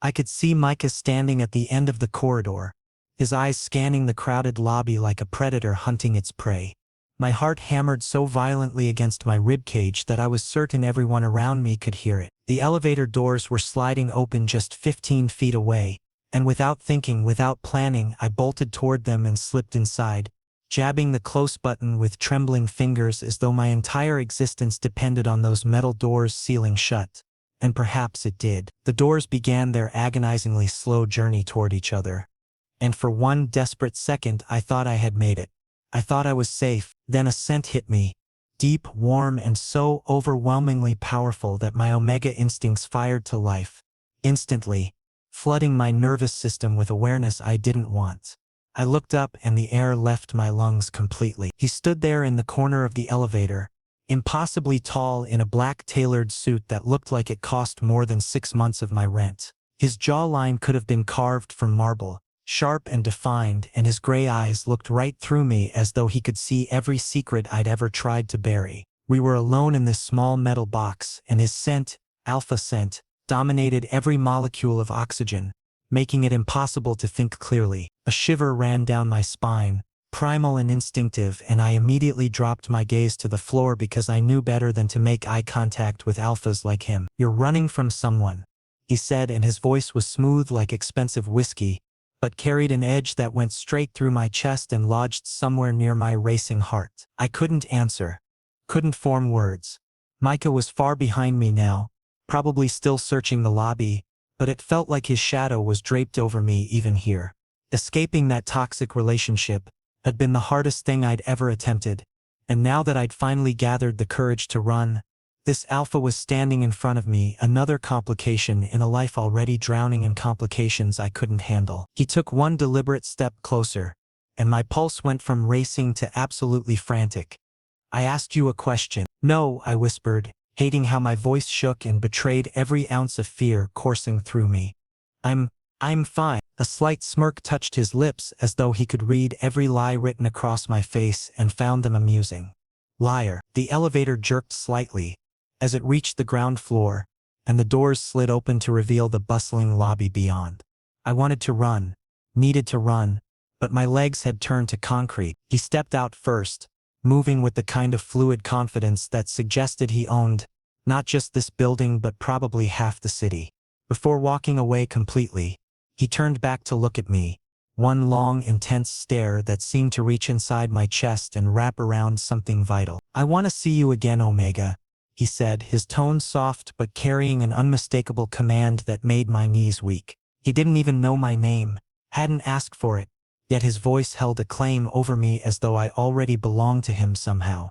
I could see Micah standing at the end of the corridor, his eyes scanning the crowded lobby like a predator hunting its prey. My heart hammered so violently against my ribcage that I was certain everyone around me could hear it. The elevator doors were sliding open just 15 feet away, and without thinking, without planning, I bolted toward them and slipped inside, jabbing the close button with trembling fingers as though my entire existence depended on those metal doors sealing shut. And perhaps it did. The doors began their agonizingly slow journey toward each other. And for one desperate second I thought I had made it. I thought I was safe. Then a scent hit me. Deep, warm, and so overwhelmingly powerful that my omega instincts fired to life. Instantly, flooding my nervous system with awareness I didn't want. I looked up and the air left my lungs completely. He stood there in the corner of the elevator, impossibly tall in a black tailored suit that looked like it cost more than 6 months of my rent. His jawline could have been carved from marble, sharp and defined, and his gray eyes looked right through me as though he could see every secret I'd ever tried to bury. We were alone in this small metal box, and his scent, alpha scent, dominated every molecule of oxygen, making it impossible to think clearly. A shiver ran down my spine, primal and instinctive, and I immediately dropped my gaze to the floor because I knew better than to make eye contact with alphas like him. "You're running from someone," he said, and his voice was smooth like expensive whiskey, but carried an edge that went straight through my chest and lodged somewhere near my racing heart. I couldn't answer, couldn't form words. Micah was far behind me now, probably still searching the lobby, but it felt like his shadow was draped over me even here. Escaping that toxic relationship had been the hardest thing I'd ever attempted, and now that I'd finally gathered the courage to run, this alpha was standing in front of me, another complication in a life already drowning in complications I couldn't handle. He took one deliberate step closer, and my pulse went from racing to absolutely frantic. "I asked you a question." "No," I whispered, hating how my voice shook and betrayed every ounce of fear coursing through me. I'm fine." A slight smirk touched his lips as though he could read every lie written across my face and found them amusing. "Liar." The elevator jerked slightly as it reached the ground floor, and the doors slid open to reveal the bustling lobby beyond. I wanted to run, needed to run, but my legs had turned to concrete. He stepped out first, moving with the kind of fluid confidence that suggested he owned not just this building but probably half the city. Before walking away completely, he turned back to look at me, one long, intense stare that seemed to reach inside my chest and wrap around something vital. "I want to see you again, Omega," he said, his tone soft but carrying an unmistakable command that made my knees weak. He didn't even know my name, hadn't asked for it, yet his voice held a claim over me as though I already belonged to him somehow.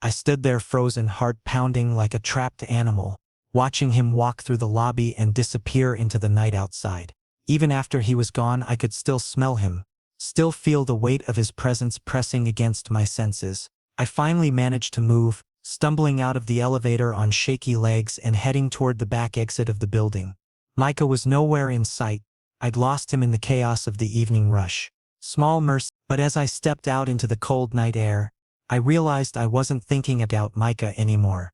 I stood there frozen, heart pounding like a trapped animal, watching him walk through the lobby and disappear into the night outside. Even after he was gone, I could still smell him, still feel the weight of his presence pressing against my senses. I finally managed to move, stumbling out of the elevator on shaky legs and heading toward the back exit of the building. Micah was nowhere in sight. I'd lost him in the chaos of the evening rush. Small mercy, but as I stepped out into the cold night air, I realized I wasn't thinking about Micah anymore.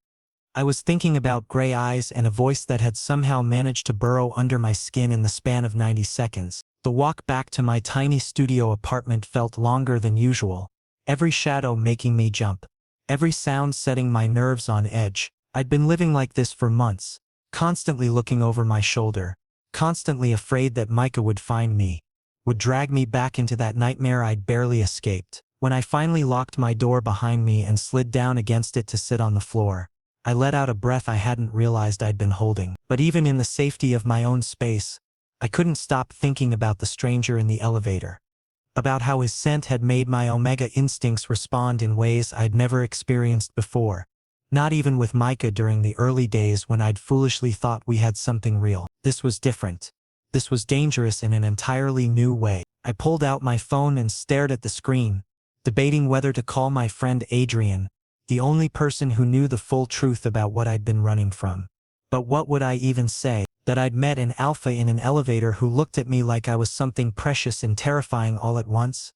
I was thinking about gray eyes and a voice that had somehow managed to burrow under my skin in the span of 90 seconds. The walk back to my tiny studio apartment felt longer than usual, every shadow making me jump, every sound setting my nerves on edge. I'd been living like this for months, constantly looking over my shoulder, constantly afraid that Micah would find me, would drag me back into that nightmare I'd barely escaped. When I finally locked my door behind me and slid down against it to sit on the floor, I let out a breath I hadn't realized I'd been holding. But even in the safety of my own space, I couldn't stop thinking about the stranger in the elevator, about how his scent had made my omega instincts respond in ways I'd never experienced before, not even with Micah during the early days when I'd foolishly thought we had something real. This was different. This was dangerous in an entirely new way. I pulled out my phone and stared at the screen, debating whether to call my friend Adrian, the only person who knew the full truth about what I'd been running from. But what would I even say? That I'd met an alpha in an elevator who looked at me like I was something precious and terrifying all at once?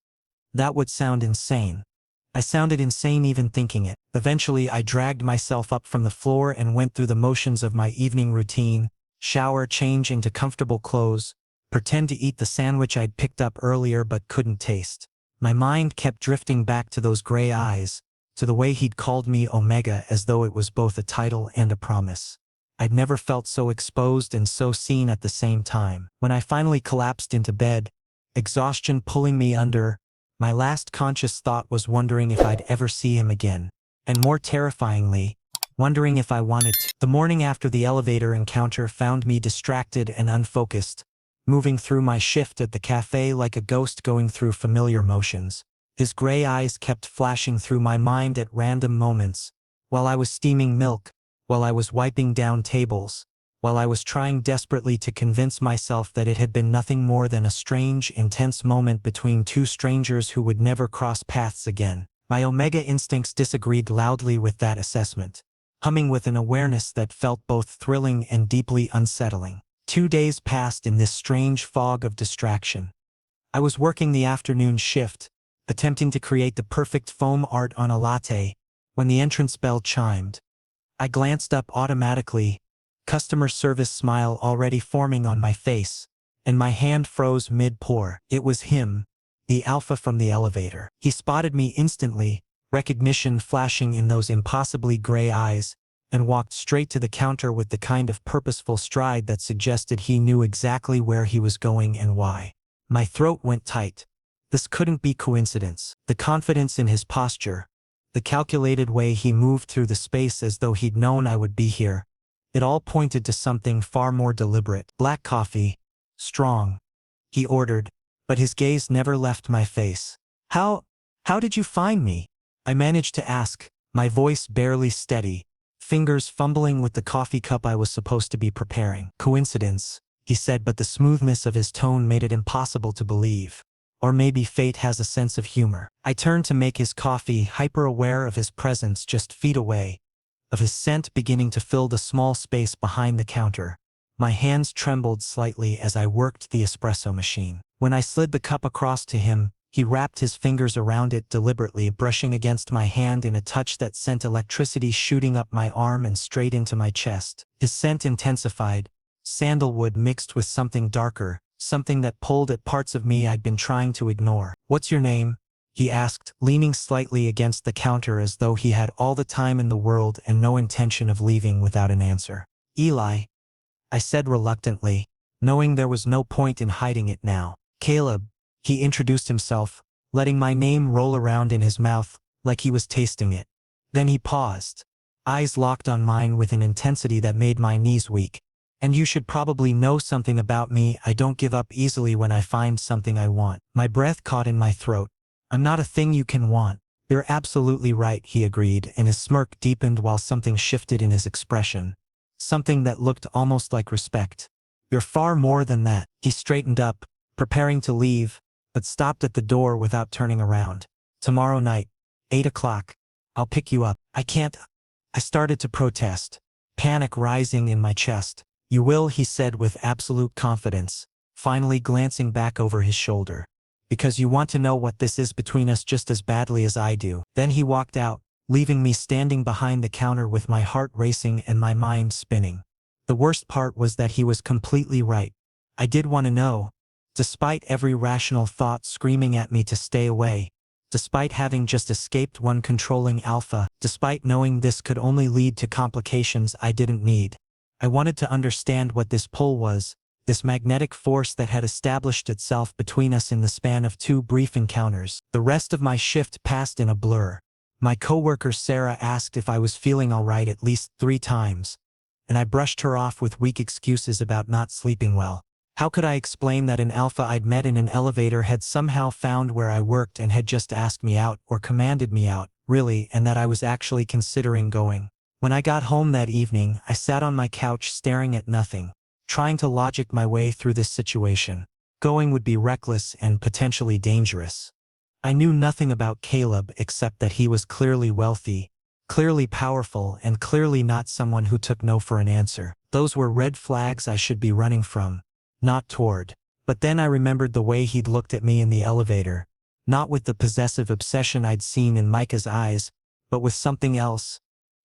That would sound insane. I sounded insane even thinking it. Eventually I dragged myself up from the floor and went through the motions of my evening routine, shower, change into comfortable clothes, pretend to eat the sandwich I'd picked up earlier but couldn't taste. My mind kept drifting back to those gray eyes, to the way he'd called me Omega as though it was both a title and a promise. I'd never felt so exposed and so seen at the same time. When I finally collapsed into bed, exhaustion pulling me under, my last conscious thought was wondering if I'd ever see him again. And more terrifyingly, wondering if I wanted to. The morning after the elevator encounter found me distracted and unfocused, moving through my shift at the cafe like a ghost going through familiar motions. His gray eyes kept flashing through my mind at random moments, while I was steaming milk, while I was wiping down tables, while I was trying desperately to convince myself that it had been nothing more than a strange, intense moment between two strangers who would never cross paths again. My Omega instincts disagreed loudly with that assessment, humming with an awareness that felt both thrilling and deeply unsettling. 2 days passed in this strange fog of distraction. I was working the afternoon shift, attempting to create the perfect foam art on a latte, when the entrance bell chimed. I glanced up automatically, customer service smile already forming on my face, and my hand froze mid-pour. It was him, the alpha from the elevator. He spotted me instantly, recognition flashing in those impossibly gray eyes, and walked straight to the counter with the kind of purposeful stride that suggested he knew exactly where he was going and why. My throat went tight. This couldn't be coincidence. The confidence in his posture, the calculated way he moved through the space as though he'd known I would be here, it all pointed to something far more deliberate. Black coffee. Strong. He ordered, but his gaze never left my face. How did you find me? I managed to ask, my voice barely steady, fingers fumbling with the coffee cup I was supposed to be preparing. Coincidence, he said, but the smoothness of his tone made it impossible to believe. Or maybe fate has a sense of humor. I turned to make his coffee, hyper-aware of his presence just feet away, of his scent beginning to fill the small space behind the counter. My hands trembled slightly as I worked the espresso machine. When I slid the cup across to him, he wrapped his fingers around it deliberately, brushing against my hand in a touch that sent electricity shooting up my arm and straight into my chest. His scent intensified, sandalwood mixed with something darker, something that pulled at parts of me I'd been trying to ignore. "What's your name?" he asked, leaning slightly against the counter as though he had all the time in the world and no intention of leaving without an answer. "Eli," I said reluctantly, knowing there was no point in hiding it now. "Caleb," he introduced himself, letting my name roll around in his mouth like he was tasting it. Then he paused, eyes locked on mine with an intensity that made my knees weak. "And you should probably know something about me. I don't give up easily when I find something I want." My breath caught in my throat. "I'm not a thing you can want." "You're absolutely right," he agreed, and his smirk deepened while something shifted in his expression. Something that looked almost like respect. "You're far more than that." He straightened up, preparing to leave, but stopped at the door without turning around. "Tomorrow night, 8 o'clock. I'll pick you up." "I can't." I started to protest, panic rising in my chest. "You will," he said with absolute confidence, finally glancing back over his shoulder. "Because you want to know what this is between us just as badly as I do." Then he walked out, leaving me standing behind the counter with my heart racing and my mind spinning. The worst part was that he was completely right. I did want to know, despite every rational thought screaming at me to stay away, despite having just escaped one controlling alpha, despite knowing this could only lead to complications I didn't need. I wanted to understand what this pull was, this magnetic force that had established itself between us in the span of 2 brief encounters. The rest of my shift passed in a blur. My coworker Sarah asked if I was feeling all right at least 3 times, and I brushed her off with weak excuses about not sleeping well. How could I explain that an alpha I'd met in an elevator had somehow found where I worked and had just asked me out, or commanded me out, really, and that I was actually considering going? When I got home that evening, I sat on my couch staring at nothing, trying to logic my way through this situation. Going would be reckless and potentially dangerous. I knew nothing about Caleb except that he was clearly wealthy, clearly powerful, and clearly not someone who took no for an answer. Those were red flags I should be running from, not toward. But then I remembered the way he'd looked at me in the elevator, not with the possessive obsession I'd seen in Micah's eyes, but with something else.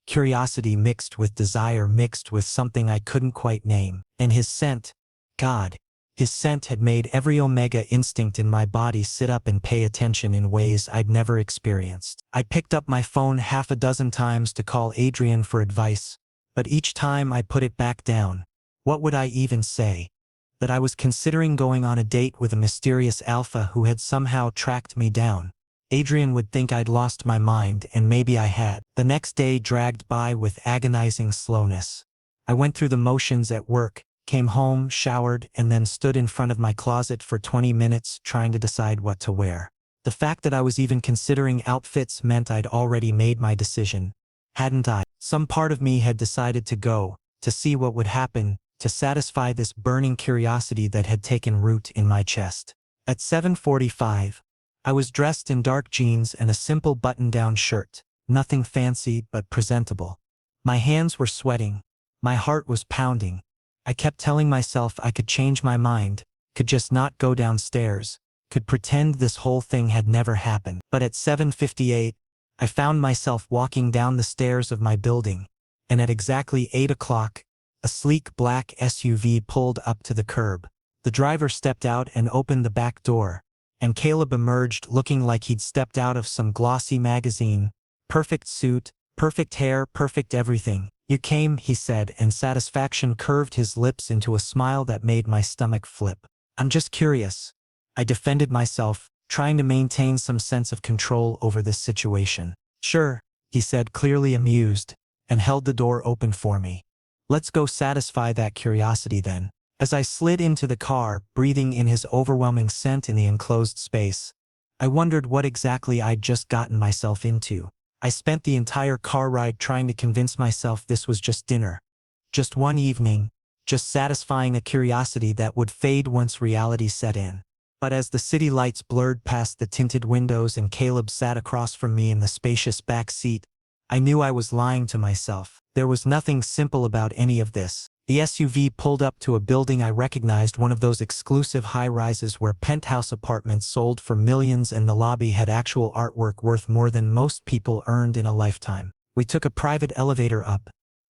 curiosity mixed with desire mixed with something I couldn't quite name. And his scent, God, his scent had made every omega instinct in my body sit up and pay attention in ways I'd never experienced. I picked up my phone half a dozen times to call Adrian for advice, but each time I put it back down. What would I even say? That I was considering going on a date with a mysterious alpha who had somehow tracked me down. Adrian would think I'd lost my mind, and maybe I had. The next day dragged by with agonizing slowness. I went through the motions at work, came home, showered, and then stood in front of my closet for 20 minutes trying to decide what to wear. The fact that I was even considering outfits meant I'd already made my decision, hadn't I? Some part of me had decided to go, to see what would happen, to satisfy this burning curiosity that had taken root in my chest. At 7:45, I was dressed in dark jeans and a simple button-down shirt, nothing fancy but presentable. My hands were sweating. My heart was pounding. I kept telling myself I could change my mind, could just not go downstairs, could pretend this whole thing had never happened. But at 7:58, I found myself walking down the stairs of my building, and at exactly 8 o'clock, a sleek black SUV pulled up to the curb. The driver stepped out and opened the back door, and Caleb emerged looking like he'd stepped out of some glossy magazine. Perfect suit, perfect hair, perfect everything. "You came," he said, and satisfaction curved his lips into a smile that made my stomach flip. "I'm just curious." I defended myself, trying to maintain some sense of control over this situation. "Sure," he said, clearly amused, and held the door open for me. "Let's go satisfy that curiosity then." As I slid into the car, breathing in his overwhelming scent in the enclosed space, I wondered what exactly I'd just gotten myself into. I spent the entire car ride trying to convince myself this was just dinner. Just one evening, just satisfying a curiosity that would fade once reality set in. But as the city lights blurred past the tinted windows and Caleb sat across from me in the spacious back seat, I knew I was lying to myself. There was nothing simple about any of this. The SUV pulled up to a building I recognized, one of those exclusive high-rises where penthouse apartments sold for millions and the lobby had actual artwork worth more than most people earned in a lifetime. We took a private elevator up,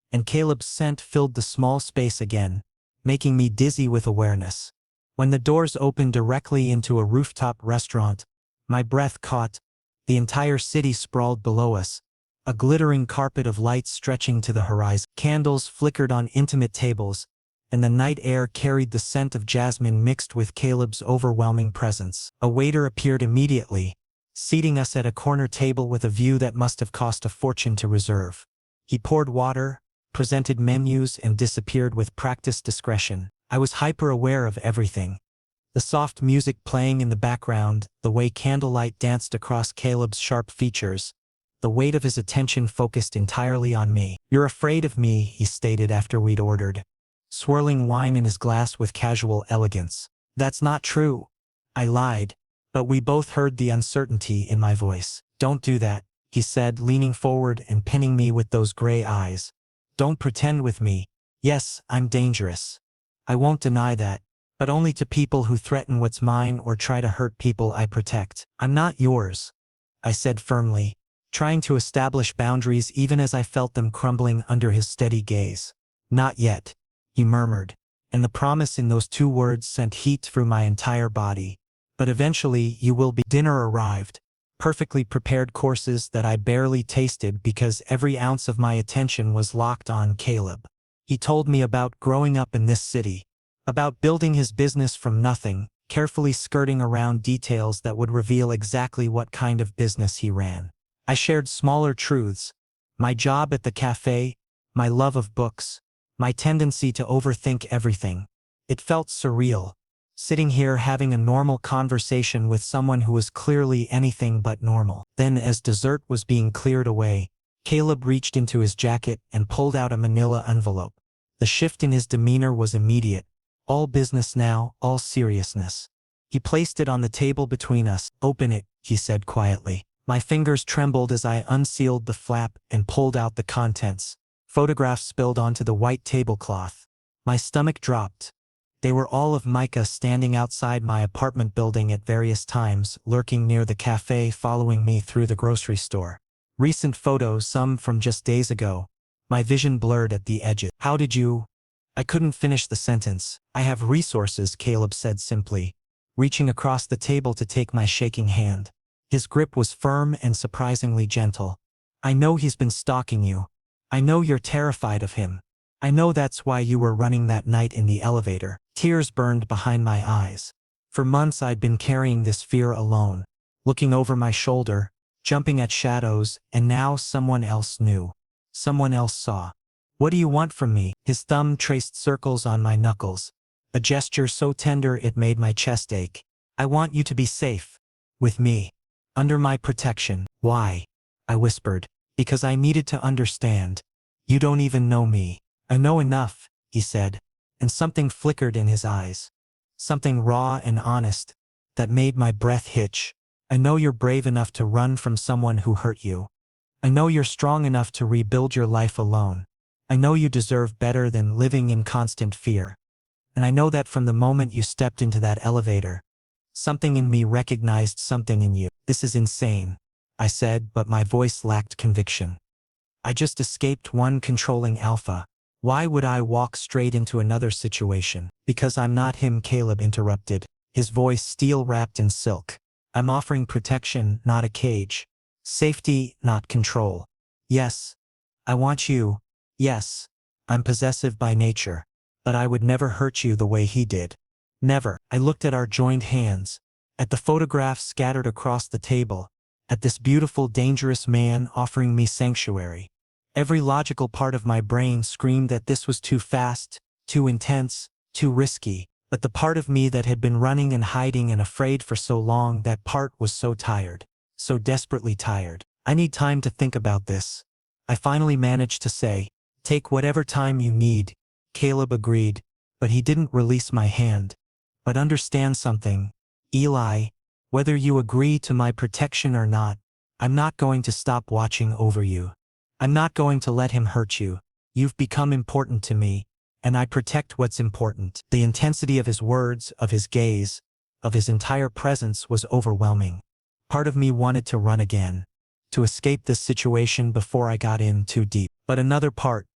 and Caleb's scent filled the small space again, making me dizzy with awareness. When the doors opened directly into a rooftop restaurant, my breath caught. The entire city sprawled below us, a glittering carpet of lights stretching to the horizon. Candles flickered on intimate tables, and the night air carried the scent of jasmine mixed with Caleb's overwhelming presence. A waiter appeared immediately, seating us at a corner table with a view that must have cost a fortune to reserve. He poured water, presented menus, and disappeared with practiced discretion. I was hyper-aware of everything. The soft music playing in the background, the way candlelight danced across Caleb's sharp features, the weight of his attention focused entirely on me. "You're afraid of me," he stated after we'd ordered, swirling wine in his glass with casual elegance. "That's not true," I lied, but we both heard the uncertainty in my voice. "Don't do that," he said, leaning forward and pinning me with those gray eyes. "Don't pretend with me. Yes, I'm dangerous. I won't deny that, but only to people who threaten what's mine or try to hurt people I protect. I'm not yours," I said firmly, trying to establish boundaries even as I felt them crumbling under his steady gaze. "Not yet," he murmured, and the promise in those two words sent heat through my entire body. "But eventually you will be." Dinner arrived, perfectly prepared courses that I barely tasted because every ounce of my attention was locked on Caleb. He told me about growing up in this city, about building his business from nothing, carefully skirting around details that would reveal exactly what kind of business he ran. I shared smaller truths: my job at the cafe, my love of books, my tendency to overthink everything. It felt surreal, sitting here having a normal conversation with someone who was clearly anything but normal. Then, as dessert was being cleared away, Caleb reached into his jacket and pulled out a manila envelope. The shift in his demeanor was immediate. All business now, all seriousness. He placed it on the table between us. "Open it," he said quietly. My fingers trembled as I unsealed the flap and pulled out the contents. Photographs spilled onto the white tablecloth. My stomach dropped. They were all of Micah standing outside my apartment building at various times, lurking near the cafe, following me through the grocery store. Recent photos, some from just days ago. My vision blurred at the edges. How did you? I couldn't finish the sentence. I have resources, Caleb said simply, reaching across the table to take my shaking hand. His grip was firm and surprisingly gentle. I know he's been stalking you. I know you're terrified of him. I know that's why you were running that night in the elevator. Tears burned behind my eyes. For months I'd been carrying this fear alone, looking over my shoulder, jumping at shadows, and now someone else knew. Someone else saw. What do you want from me? His thumb traced circles on my knuckles, a gesture so tender it made my chest ache. I want you to be safe. With me. Under my protection. Why? I whispered. Because I needed to understand. You don't even know me. I know enough, he said, and something flickered in his eyes. Something raw and honest, that made my breath hitch. I know you're brave enough to run from someone who hurt you. I know you're strong enough to rebuild your life alone. I know you deserve better than living in constant fear. And I know that from the moment you stepped into that elevator, something in me recognized something in you. This is insane, I said, but my voice lacked conviction. I just escaped one controlling alpha. Why would I walk straight into another situation? Because I'm not him, Caleb interrupted, his voice steel-wrapped in silk. I'm offering protection, not a cage. Safety, not control. Yes, I want you. Yes, I'm possessive by nature. But I would never hurt you the way he did. Never. I looked at our joined hands, at the photographs scattered across the table, at this beautiful, dangerous man offering me sanctuary. Every logical part of my brain screamed that this was too fast, too intense, too risky. But the part of me that had been running and hiding and afraid for so long, that part was so tired. So desperately tired. I need time to think about this. I finally managed to say, take whatever time you need. Caleb agreed, but he didn't release my hand. But understand something, Eli, whether you agree to my protection or not, I'm not going to stop watching over you. I'm not going to let him hurt you. You've become important to me, and I protect what's important. The intensity of his words, of his gaze, of his entire presence was overwhelming. Part of me wanted to run again, to escape this situation before I got in too deep. But another part,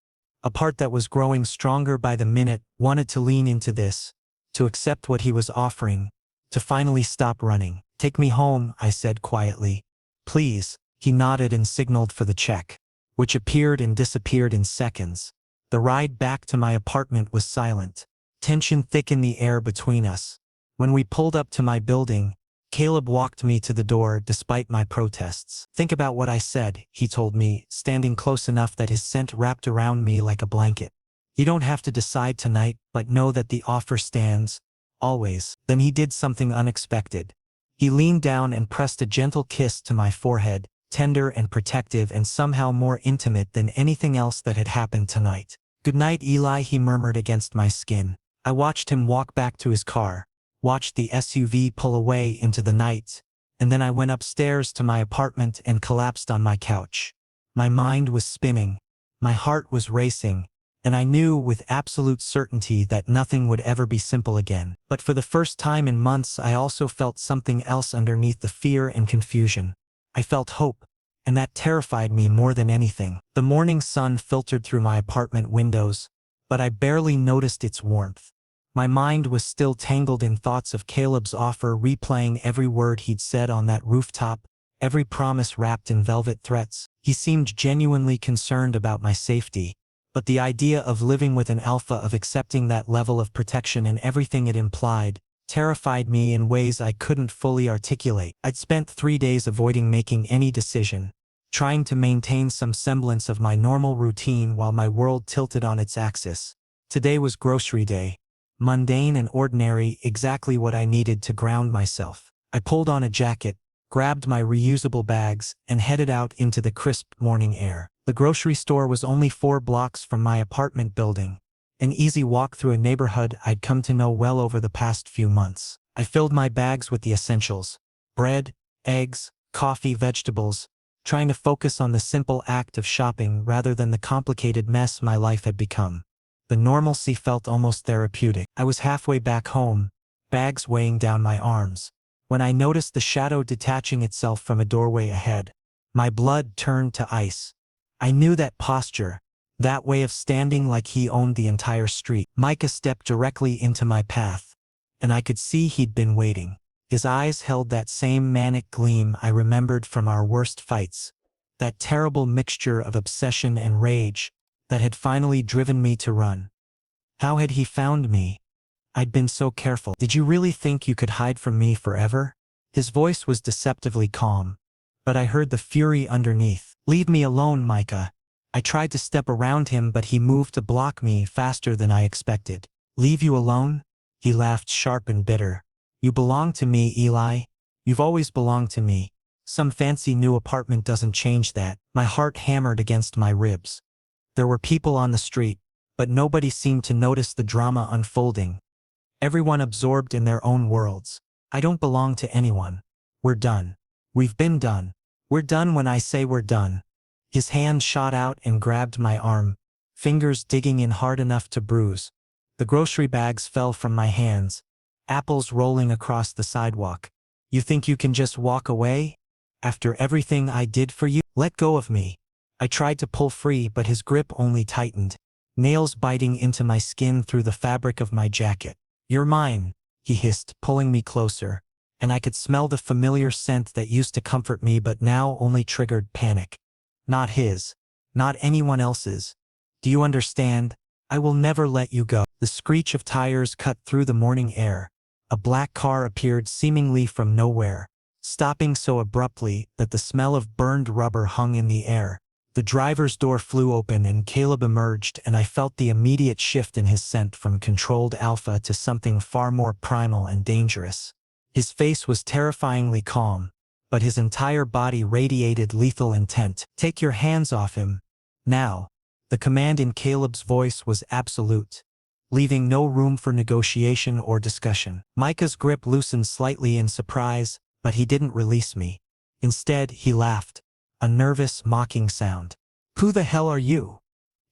a part that was growing stronger by the minute, wanted to lean into this, to accept what he was offering, to finally stop running. Take me home, I said quietly. Please. He nodded and signaled for the check, which appeared and disappeared in seconds. The ride back to my apartment was silent. Tension thick in the air between us. When we pulled up to my building, Caleb walked me to the door despite my protests. Think about what I said, he told me, standing close enough that his scent wrapped around me like a blanket. You don't have to decide tonight, but know that the offer stands. Always. Then he did something unexpected. He leaned down and pressed a gentle kiss to my forehead, tender and protective and somehow more intimate than anything else that had happened tonight. Good night, Eli, he murmured against my skin. I watched him walk back to his car, watched the SUV pull away into the night, and then I went upstairs to my apartment and collapsed on my couch. My mind was spinning, my heart was racing, and I knew with absolute certainty that nothing would ever be simple again. But for the first time in months I also felt something else underneath the fear and confusion. I felt hope, and that terrified me more than anything. The morning sun filtered through my apartment windows, but I barely noticed its warmth. My mind was still tangled in thoughts of Caleb's offer, replaying every word he'd said on that rooftop, every promise wrapped in velvet threats. He seemed genuinely concerned about my safety, but the idea of living with an alpha, of accepting that level of protection and everything it implied, terrified me in ways I couldn't fully articulate. I'd spent 3 days avoiding making any decision, trying to maintain some semblance of my normal routine while my world tilted on its axis. Today was grocery day. Mundane and ordinary, exactly what I needed to ground myself. I pulled on a jacket, grabbed my reusable bags, and headed out into the crisp morning air. The grocery store was only 4 blocks from my apartment building, an easy walk through a neighborhood I'd come to know well over the past few months. I filled my bags with the essentials: bread, eggs, coffee, vegetables, trying to focus on the simple act of shopping rather than the complicated mess my life had become. The normalcy felt almost therapeutic. I was halfway back home, bags weighing down my arms, when I noticed the shadow detaching itself from a doorway ahead. My blood turned to ice. I knew that posture, that way of standing like he owned the entire street. Micah stepped directly into my path, and I could see he'd been waiting. His eyes held that same manic gleam I remembered from our worst fights, that terrible mixture of obsession and rage that had finally driven me to run. How had he found me? I'd been so careful. Did you really think you could hide from me forever? His voice was deceptively calm, but I heard the fury underneath. Leave me alone, Micah. I tried to step around him, but he moved to block me faster than I expected. Leave you alone? He laughed sharp and bitter. You belong to me, Eli. You've always belonged to me. Some fancy new apartment doesn't change that. My heart hammered against my ribs. There were people on the street, but nobody seemed to notice the drama unfolding. Everyone absorbed in their own worlds. I don't belong to anyone. We're done. We've been done. We're done when I say we're done. His hand shot out and grabbed my arm, fingers digging in hard enough to bruise. The grocery bags fell from my hands, apples rolling across the sidewalk. You think you can just walk away? After everything I did for you? Let go of me. I tried to pull free, but his grip only tightened, nails biting into my skin through the fabric of my jacket. You're mine, he hissed, pulling me closer, and I could smell the familiar scent that used to comfort me but now only triggered panic. Not his. Not anyone else's. Do you understand? I will never let you go. The screech of tires cut through the morning air. A black car appeared seemingly from nowhere, stopping so abruptly that the smell of burned rubber hung in the air. The driver's door flew open and Caleb emerged, and I felt the immediate shift in his scent from controlled alpha to something far more primal and dangerous. His face was terrifyingly calm, but his entire body radiated lethal intent. Take your hands off him. Now. The command in Caleb's voice was absolute, leaving no room for negotiation or discussion. Micah's grip loosened slightly in surprise, but he didn't release me. Instead, he laughed, a nervous, mocking sound. Who the hell are you?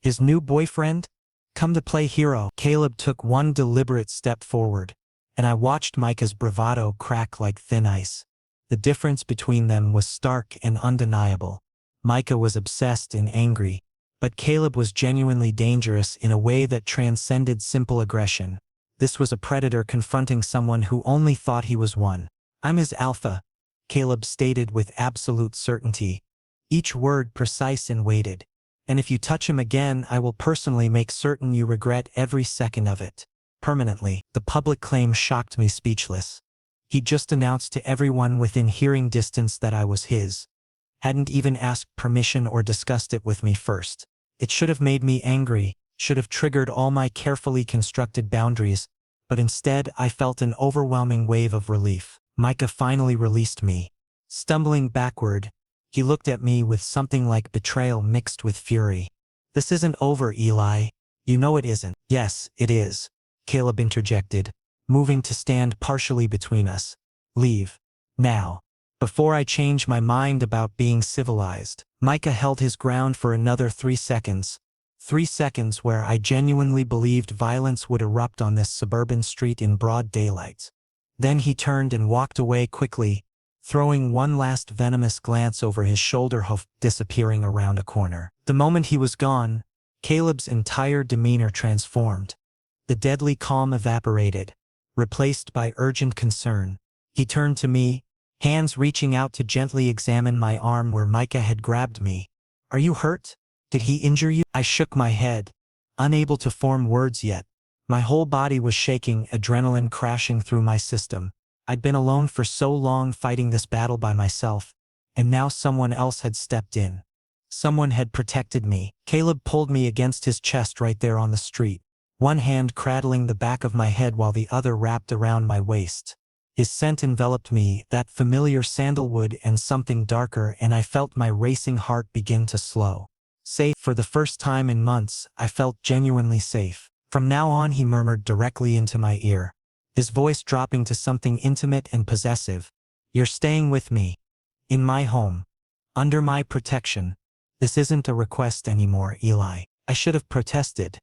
His new boyfriend? Come to play hero. Caleb took one deliberate step forward, and I watched Micah's bravado crack like thin ice. The difference between them was stark and undeniable. Micah was obsessed and angry, but Caleb was genuinely dangerous in a way that transcended simple aggression. This was a predator confronting someone who only thought he was one. I'm his alpha, Caleb stated with absolute certainty, each word precise and weighted. And if you touch him again, I will personally make certain you regret every second of it. Permanently. The public claim shocked me speechless. He just announced to everyone within hearing distance that I was his. Hadn't even asked permission or discussed it with me first. It should have made me angry, should have triggered all my carefully constructed boundaries, but instead I felt an overwhelming wave of relief. Micah finally released me. Stumbling backward, he looked at me with something like betrayal mixed with fury. This isn't over, Eli. You know it isn't. Yes, it is, Caleb interjected, moving to stand partially between us. Leave. Now. Before I change my mind about being civilized. Micah held his ground for another 3 seconds. 3 seconds where I genuinely believed violence would erupt on this suburban street in broad daylight. Then he turned and walked away quickly, throwing one last venomous glance over his shoulder, disappearing around a corner. The moment he was gone, Caleb's entire demeanor transformed. The deadly calm evaporated, replaced by urgent concern. He turned to me, hands reaching out to gently examine my arm where Micah had grabbed me. Are you hurt? Did he injure you? I shook my head, unable to form words yet. My whole body was shaking, adrenaline crashing through my system. I'd been alone for so long fighting this battle by myself, and now someone else had stepped in. Someone had protected me. Caleb pulled me against his chest right there on the street, one hand cradling the back of my head while the other wrapped around my waist. His scent enveloped me, that familiar sandalwood and something darker, and I felt my racing heart begin to slow. Safe. For the first time in months, I felt genuinely safe. From now on, he murmured directly into my ear, his voice dropping to something intimate and possessive. You're staying with me. In my home. Under my protection. This isn't a request anymore, Eli. I should have protested.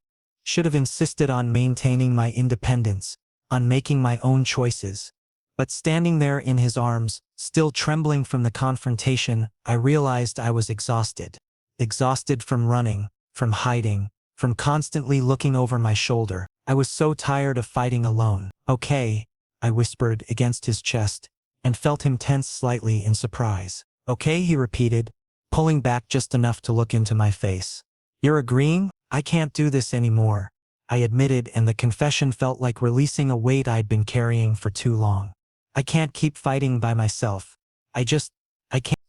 Should have insisted on maintaining my independence, on making my own choices. But standing there in his arms, Still trembling from the confrontation, I realized I was exhausted. Exhausted from running, from hiding, from constantly looking over my shoulder. I was so tired of fighting alone. "Okay," I whispered against his chest, and felt him tense slightly in surprise. "Okay," he repeated, pulling back just enough to look into my face. "You're agreeing? I can't do this anymore," I admitted, and the confession felt like releasing a weight I'd been carrying for too long. "I can't keep fighting by myself. I can't."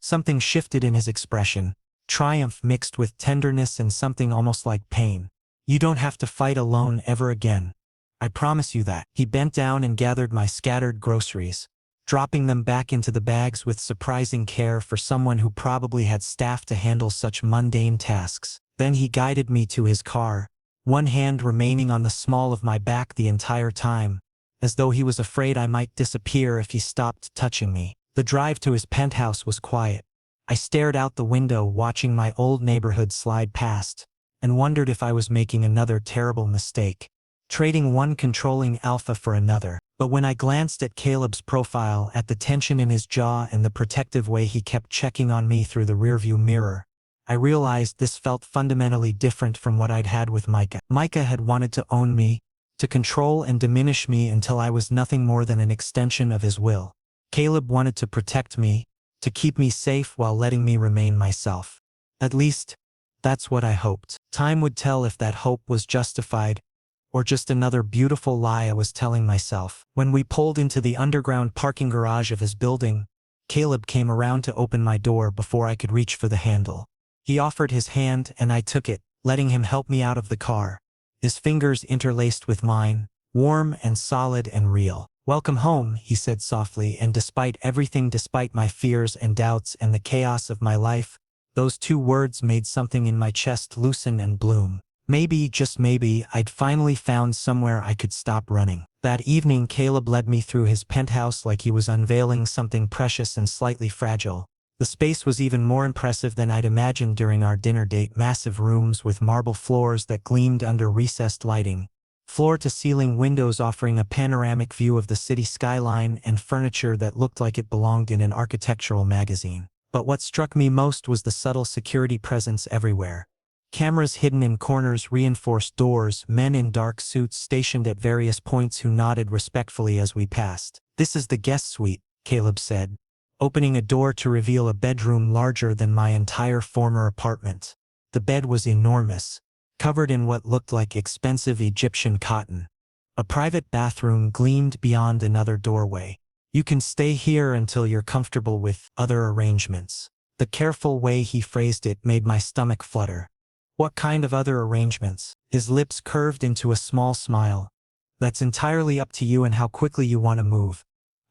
Something shifted in his expression, triumph mixed with tenderness and something almost like pain. "You don't have to fight alone ever again. I promise you that." He bent down and gathered my scattered groceries, dropping them back into the bags with surprising care for someone who probably had staff to handle such mundane tasks. Then he guided me to his car, one hand remaining on the small of my back the entire time, as though he was afraid I might disappear if he stopped touching me. The drive to his penthouse was quiet. I stared out the window watching my old neighborhood slide past, and wondered if I was making another terrible mistake, trading one controlling alpha for another. But when I glanced at Caleb's profile, at the tension in his jaw and the protective way he kept checking on me through the rearview mirror, I realized this felt fundamentally different from what I'd had with Micah. Micah had wanted to own me, to control and diminish me until I was nothing more than an extension of his will. Caleb wanted to protect me, to keep me safe while letting me remain myself. At least, that's what I hoped. Time would tell if that hope was justified, or just another beautiful lie I was telling myself. When we pulled into the underground parking garage of his building, Caleb came around to open my door before I could reach for the handle. He offered his hand and I took it, letting him help me out of the car, his fingers interlaced with mine, warm and solid and real. "Welcome home," he said softly, and despite everything, despite my fears and doubts and the chaos of my life, those two words made something in my chest loosen and bloom. Maybe, just maybe, I'd finally found somewhere I could stop running. That evening Caleb led me through his penthouse like he was unveiling something precious and slightly fragile. The space was even more impressive than I'd imagined during our dinner date. Massive rooms with marble floors that gleamed under recessed lighting, floor-to-ceiling windows offering a panoramic view of the city skyline, and furniture that looked like it belonged in an architectural magazine. But what struck me most was the subtle security presence everywhere. Cameras hidden in corners, reinforced doors, men in dark suits stationed at various points who nodded respectfully as we passed. "This is the guest suite," Caleb said, opening a door to reveal a bedroom larger than my entire former apartment. The bed was enormous, covered in what looked like expensive Egyptian cotton. A private bathroom gleamed beyond another doorway. "You can stay here until you're comfortable with other arrangements." The careful way he phrased it made my stomach flutter. "What kind of other arrangements?" His lips curved into a small smile. "That's entirely up to you and how quickly you want to move.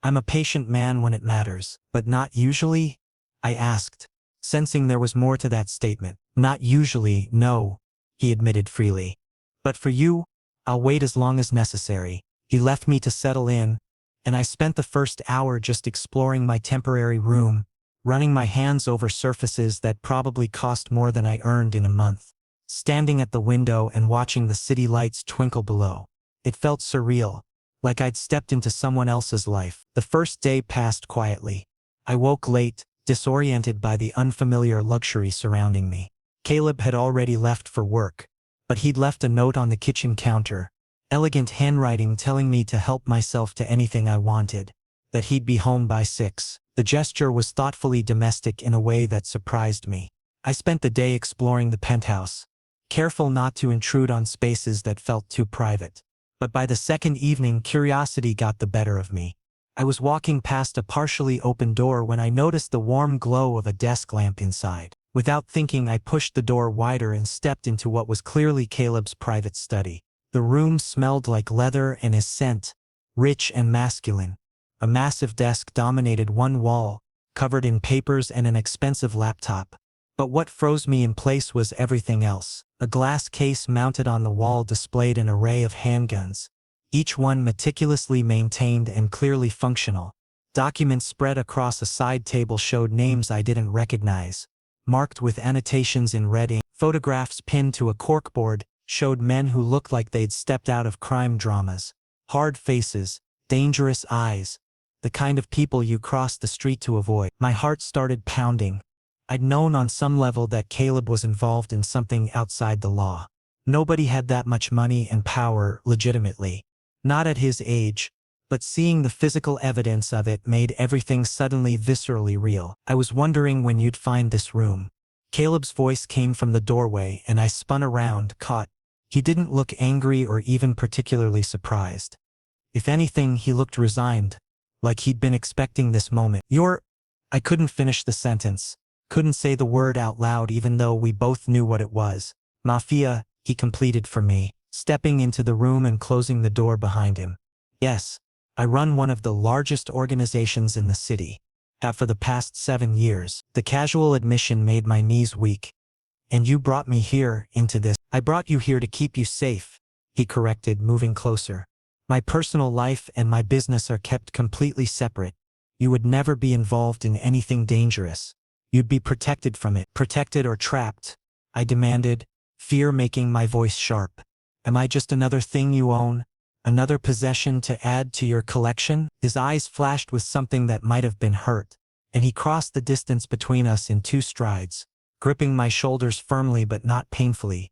I'm a patient man when it matters." "But not usually?" I asked, sensing there was more to that statement. "Not usually, no," he admitted freely. "But for you, I'll wait as long as necessary." He left me to settle in, and I spent the first hour just exploring my temporary room, running my hands over surfaces that probably cost more than I earned in a month. Standing at the window and watching the city lights twinkle below, it felt surreal, like I'd stepped into someone else's life. The first day passed quietly. I woke late, disoriented by the unfamiliar luxury surrounding me. Caleb had already left for work, but he'd left a note on the kitchen counter, elegant handwriting telling me to help myself to anything I wanted, that he'd be home by 6. The gesture was thoughtfully domestic in a way that surprised me. I spent the day exploring the penthouse, careful not to intrude on spaces that felt too private. But by the second evening, curiosity got the better of me. I was walking past a partially open door when I noticed the warm glow of a desk lamp inside. Without thinking, I pushed the door wider and stepped into what was clearly Caleb's private study. The room smelled like leather and his scent, rich and masculine. A massive desk dominated one wall, covered in papers and an expensive laptop. But what froze me in place was everything else. A glass case mounted on the wall displayed an array of handguns, each one meticulously maintained and clearly functional. Documents spread across a side table showed names I didn't recognize, marked with annotations in red ink. Photographs pinned to a corkboard showed men who looked like they'd stepped out of crime dramas. Hard faces, dangerous eyes, The kind of people you cross the street to avoid. My heart started pounding. I'd known on some level that Caleb was involved in something outside the law. Nobody had that much money and power legitimately. Not at his age, but seeing the physical evidence of it made everything suddenly viscerally real. I was wondering when you'd find this room. Caleb's voice came from the doorway and I spun around, caught. He didn't look angry or even particularly surprised. If anything, he looked resigned, like he'd been expecting this moment. I couldn't finish the sentence. Couldn't say the word out loud even though we both knew what it was. Mafia, he completed for me, stepping into the room and closing the door behind him. Yes, I run one of the largest organizations in the city. Have for the past 7 years. The casual admission made my knees weak. And you brought me here, into this. I brought you here to keep you safe, he corrected, moving closer. My personal life and my business are kept completely separate. You would never be involved in anything dangerous. You'd be protected from it. Protected or trapped? I demanded, fear making my voice sharp. Am I just another thing you own? Another possession to add to your collection? His eyes flashed with something that might have been hurt, and he crossed the distance between us in 2 strides, gripping my shoulders firmly but not painfully.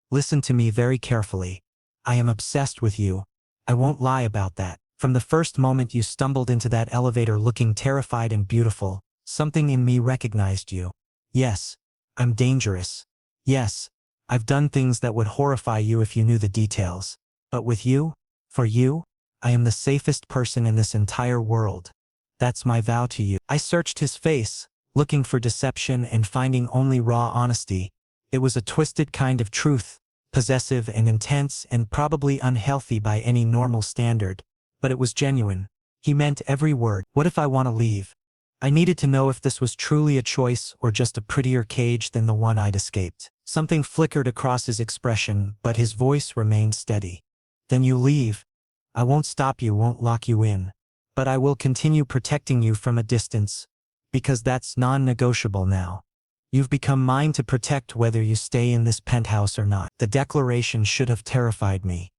Listen to me very carefully. I am obsessed with you. I won't lie about that. From the first moment you stumbled into that elevator looking terrified and beautiful, something in me recognized you. Yes, I'm dangerous. Yes, I've done things that would horrify you if you knew the details. But with you, for you, I am the safest person in this entire world. That's my vow to you. I searched his face, looking for deception and finding only raw honesty. It was a twisted kind of truth, possessive and intense and probably unhealthy by any normal standard, but it was genuine. He meant every word. What if I want to leave? I needed to know if this was truly a choice or just a prettier cage than the one I'd escaped. Something flickered across his expression, but his voice remained steady. Then you leave. I won't stop you, won't lock you in. But I will continue protecting you from a distance, because that's non-negotiable now. You've become mine to protect whether you stay in this penthouse or not. The declaration should have terrified me.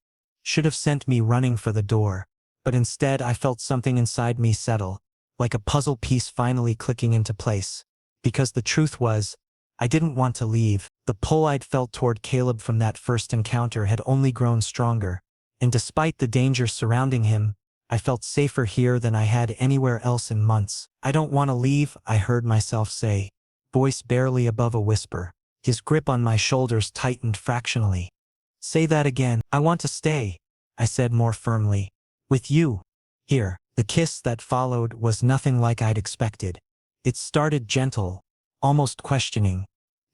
Should have sent me running for the door. But instead I felt something inside me settle, like a puzzle piece finally clicking into place. Because the truth was, I didn't want to leave. The pull I'd felt toward Caleb from that first encounter had only grown stronger. And despite the danger surrounding him, I felt safer here than I had anywhere else in months. I don't want to leave, I heard myself say, voice barely above a whisper. His grip on my shoulders tightened fractionally. Say that again. I want to stay, I said more firmly. With you. Here. The kiss that followed was nothing like I'd expected. It started gentle, almost questioning.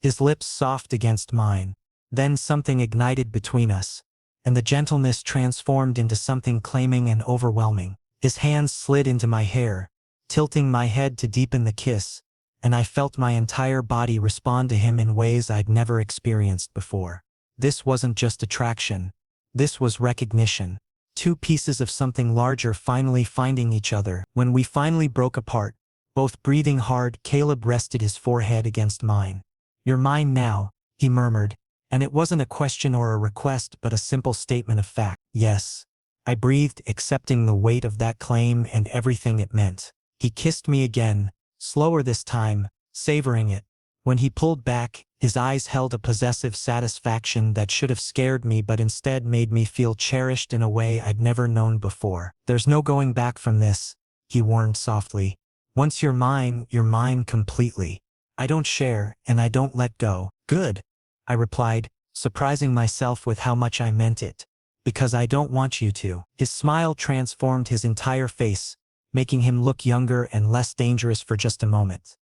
His lips soft against mine. Then something ignited between us, and the gentleness transformed into something claiming and overwhelming. His hands slid into my hair, tilting my head to deepen the kiss, and I felt my entire body respond to him in ways I'd never experienced before. This wasn't just attraction. This was recognition. 2 pieces of something larger finally finding each other. When we finally broke apart, both breathing hard, Caleb rested his forehead against mine. You're mine now, he murmured, and it wasn't a question or a request but a simple statement of fact. Yes. I breathed, accepting the weight of that claim and everything it meant. He kissed me again, slower this time, savoring it. When he pulled back, his eyes held a possessive satisfaction that should have scared me but instead made me feel cherished in a way I'd never known before. There's no going back from this, he warned softly. Once you're mine completely. I don't share, and I don't let go. Good, I replied, surprising myself with how much I meant it. Because I don't want you to. His smile transformed his entire face, making him look younger and less dangerous for just a moment.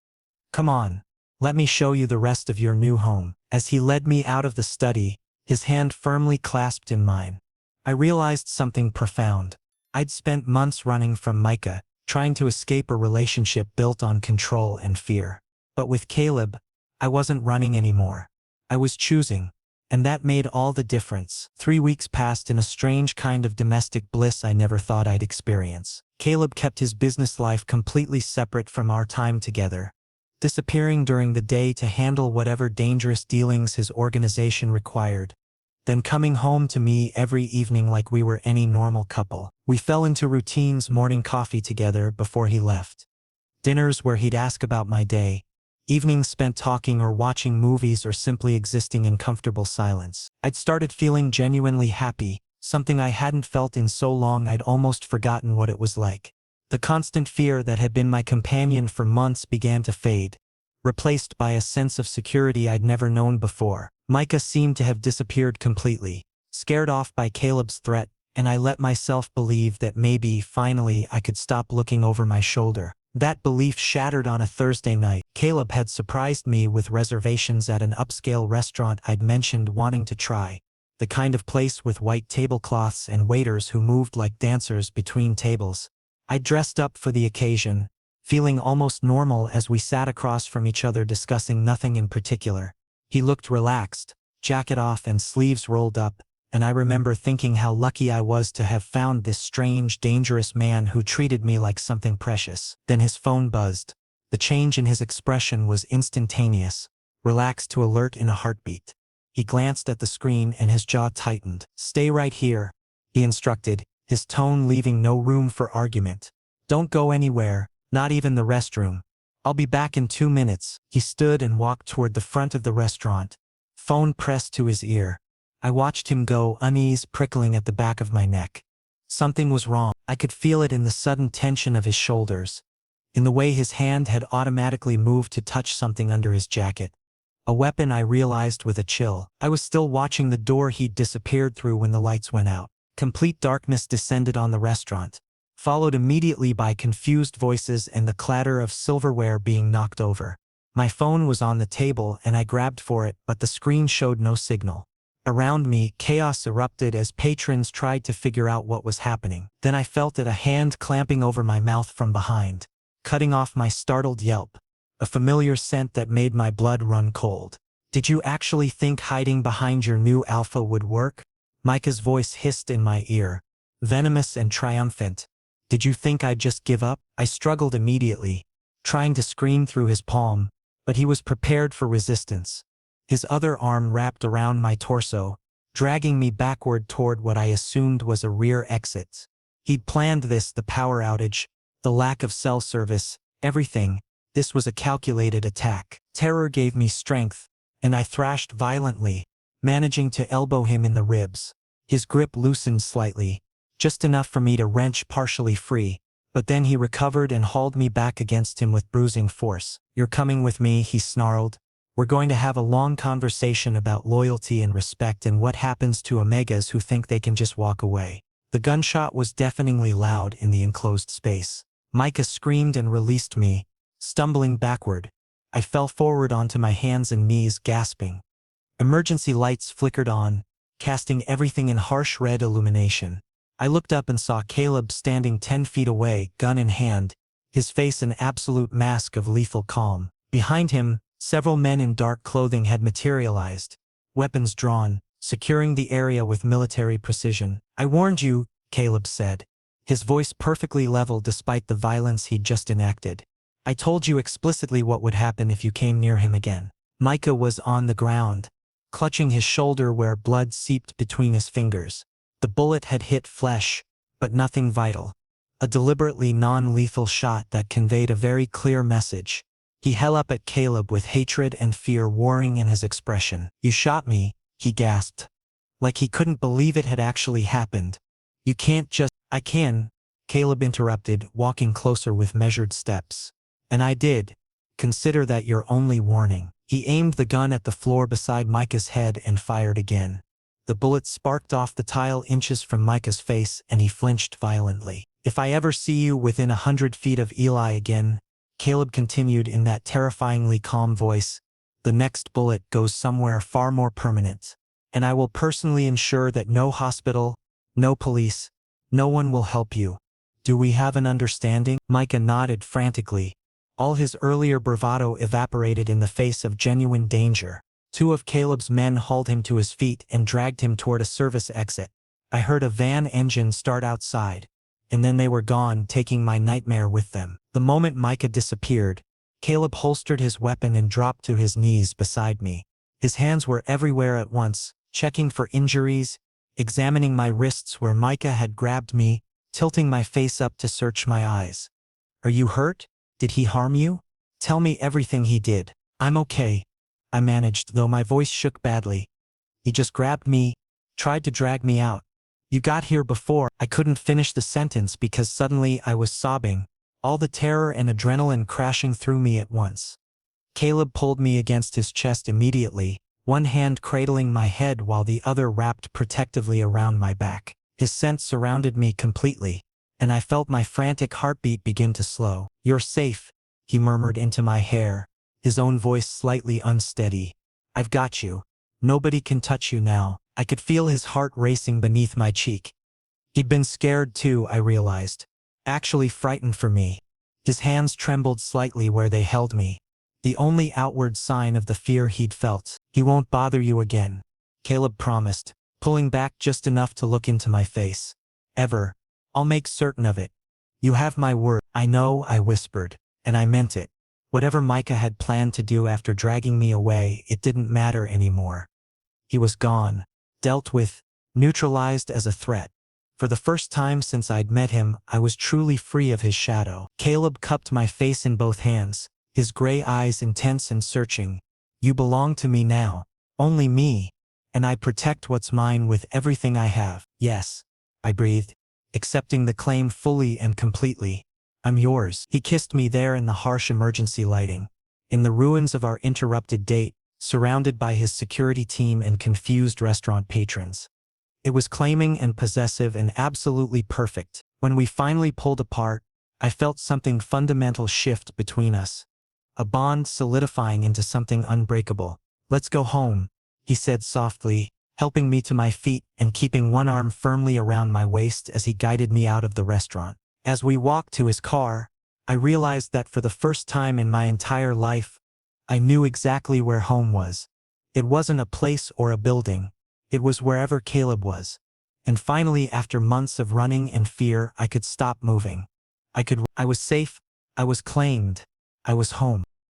Come on. Let me show you the rest of your new home. As he led me out of the study, his hand firmly clasped in mine, I realized something profound. I'd spent months running from Micah, trying to escape a relationship built on control and fear. But with Caleb, I wasn't running anymore. I was choosing, and that made all the difference. 3 weeks passed in a strange kind of domestic bliss I never thought I'd experience. Caleb kept his business life completely separate from our time together, disappearing during the day to handle whatever dangerous dealings his organization required. then coming home to me every evening like we were any normal couple. We fell into routines, morning coffee together before he left, dinners where he'd ask about my day, evenings spent talking or watching movies or simply existing in comfortable silence. I'd started feeling genuinely happy, something I hadn't felt in so long I'd almost forgotten what it was like. The constant fear that had been my companion for months began to fade, replaced by a sense of security I'd never known before. Micah seemed to have disappeared completely, scared off by Caleb's threat, and I let myself believe that maybe, finally, I could stop looking over my shoulder. That belief shattered on a Thursday night. Caleb had surprised me with reservations at an upscale restaurant I'd mentioned wanting to try, the kind of place with white tablecloths and waiters who moved like dancers between tables. I dressed up for the occasion, feeling almost normal as we sat across from each other discussing nothing in particular. He looked relaxed, jacket off and sleeves rolled up, and I remember thinking how lucky I was to have found this strange, dangerous man who treated me like something precious. Then his phone buzzed. The change in his expression was instantaneous, relaxed to alert in a heartbeat. He glanced at the screen and his jaw tightened. "Stay right here," he instructed, his tone leaving no room for argument. "Don't go anywhere, not even the restroom. I'll be back in 2 minutes." He stood and walked toward the front of the restaurant, phone pressed to his ear. I watched him go, unease prickling at the back of my neck. Something was wrong. I could feel it in the sudden tension of his shoulders, in the way his hand had automatically moved to touch something under his jacket. A weapon, I realized with a chill. I was still watching the door he'd disappeared through when the lights went out. Complete darkness descended on the restaurant, followed immediately by confused voices and the clatter of silverware being knocked over. My phone was on the table and I grabbed for it, but the screen showed no signal. Around me, chaos erupted as patrons tried to figure out what was happening. Then I felt it, a hand clamping over my mouth from behind, cutting off my startled yelp, a familiar scent that made my blood run cold. "Did you actually think hiding behind your new alpha would work?" Micah's voice hissed in my ear, venomous and triumphant. "Did you think I'd just give up?" I struggled immediately, trying to scream through his palm, but he was prepared for resistance. His other arm wrapped around my torso, dragging me backward toward what I assumed was a rear exit. He'd planned this, the power outage, the lack of cell service, everything. This was a calculated attack. Terror gave me strength, and I thrashed violently, managing to elbow him in the ribs. His grip loosened slightly, just enough for me to wrench partially free, but then he recovered and hauled me back against him with bruising force. "You're coming with me," he snarled. "We're going to have a long conversation about loyalty and respect and what happens to omegas who think they can just walk away." The gunshot was deafeningly loud in the enclosed space. Micah screamed and released me, stumbling backward. I fell forward onto my hands and knees, gasping. Emergency lights flickered on, casting everything in harsh red illumination. I looked up and saw Caleb standing 10 feet away, gun in hand, his face an absolute mask of lethal calm. Behind him, several men in dark clothing had materialized, weapons drawn, securing the area with military precision. "I warned you," Caleb said, his voice perfectly level despite the violence he'd just enacted. "I told you explicitly what would happen if you came near him again." Micah was on the ground, clutching his shoulder where blood seeped between his fingers. The bullet had hit flesh, but nothing vital. A deliberately non-lethal shot that conveyed a very clear message. He held up at Caleb with hatred and fear warring in his expression. "You shot me," he gasped, like he couldn't believe it had actually happened. "You can't just—" "I can," Caleb interrupted, walking closer with measured steps. "And I did. Consider that your only warning." He aimed the gun at the floor beside Micah's head and fired again. The bullet sparked off the tile inches from Micah's face and he flinched violently. "If I ever see you within 100 feet of Eli again," Caleb continued in that terrifyingly calm voice, "the next bullet goes somewhere far more permanent. And I will personally ensure that no hospital, no police, no one will help you. Do we have an understanding?" Micah nodded frantically. All his earlier bravado evaporated in the face of genuine danger. Two of Caleb's men hauled him to his feet and dragged him toward a service exit. I heard a van engine start outside, and then they were gone, taking my nightmare with them. The moment Micah disappeared, Caleb holstered his weapon and dropped to his knees beside me. His hands were everywhere at once, checking for injuries, examining my wrists where Micah had grabbed me, tilting my face up to search my eyes. Are you hurt? Did he harm you? Tell me everything he did. I'm okay, I managed, though my voice shook badly. He just grabbed me, tried to drag me out. You got here before. I couldn't finish the sentence because suddenly I was sobbing, all the terror and adrenaline crashing through me at once. Caleb pulled me against his chest immediately, one hand cradling my head while the other wrapped protectively around my back. His scent surrounded me completely, and I felt my frantic heartbeat begin to slow. You're safe, he murmured into my hair, his own voice slightly unsteady. I've got you. Nobody can touch you now. I could feel his heart racing beneath my cheek. He'd been scared too, I realized. Actually frightened for me. His hands trembled slightly where they held me, the only outward sign of the fear he'd felt. He won't bother you again, Caleb promised, pulling back just enough to look into my face. Ever. I'll make certain of it. You have my word. I know, I whispered, and I meant it. Whatever Micah had planned to do after dragging me away, it didn't matter anymore. He was gone, dealt with, neutralized as a threat. For the first time since I'd met him, I was truly free of his shadow. Caleb cupped my face in both hands, his gray eyes intense and searching. You belong to me now. Only me. And I protect what's mine with everything I have. Yes, I breathed, accepting the claim fully and completely. I'm yours. He kissed me there in the harsh emergency lighting, in the ruins of our interrupted date, surrounded by his security team and confused restaurant patrons. It was claiming and possessive and absolutely perfect. When we finally pulled apart, I felt something fundamental shift between us. A bond solidifying into something unbreakable. Let's go home, he said softly, helping me to my feet and keeping one arm firmly around my waist as he guided me out of the restaurant. As we walked to his car, I realized that for the first time in my entire life, I knew exactly where home was. It wasn't a place or a building. It was wherever Caleb was. And finally, after months of running and fear, I could stop moving. I was safe. I was claimed. I was home.